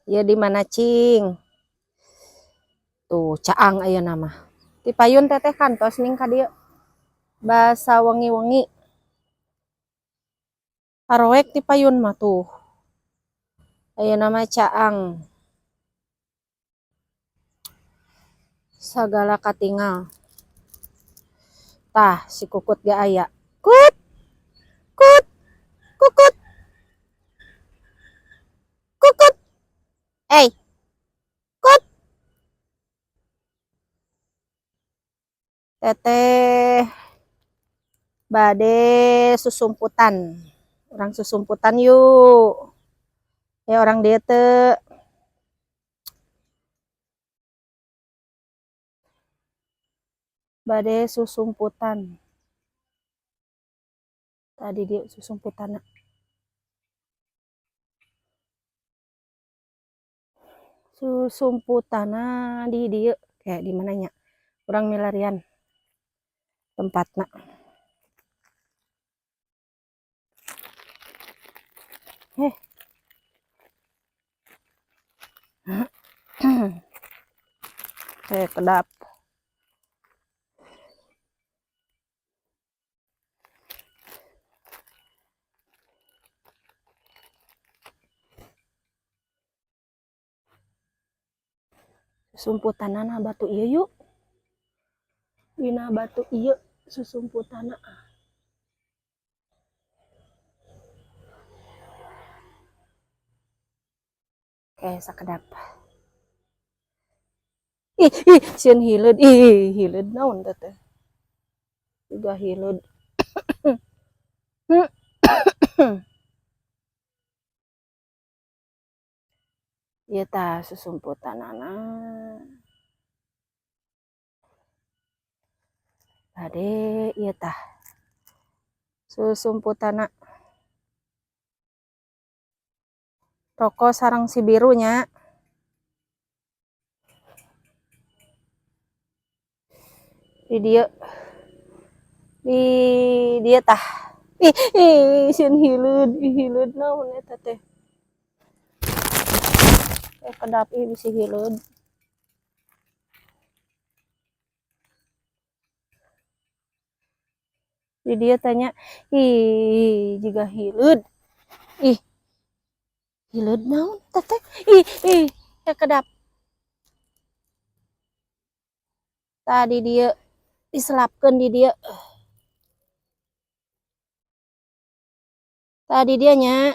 Ya di mana cing? Tuh caang aya nama. Ti payun teteh kantos ning ka dieu. Basa wengi-wengi. Aroek ti payun mah tuh. Aya nama caang. Sagala katingal. Tah si kukut ge aya. Kut, kut, kukut, kukut. Eh, kut. Teteh bade susumputan. Orang susumputan yuk. Ya orang dia teh bade susumputan. Tadi dia susumputan. Susumputana di dia kayak di mananya. Orang milarian tempatna. Kedap. Susumputana batu ieu yuk. Dina batu ieu susumputana. Sakedap. Ih, sieun hileud. Hileud naon teh? Juga hileud. Ieu tah susumputanana. Bade ieu tah. Susumputana. Roko sarang si birunya. Di dia tah. Sieun hileud naon eta teh? Kedap bisi hileud. Di dia tanya, juga hileud. Hileud naon teteh? Kedap. Tadi dia diselapkeun di dia. Tadi dia nya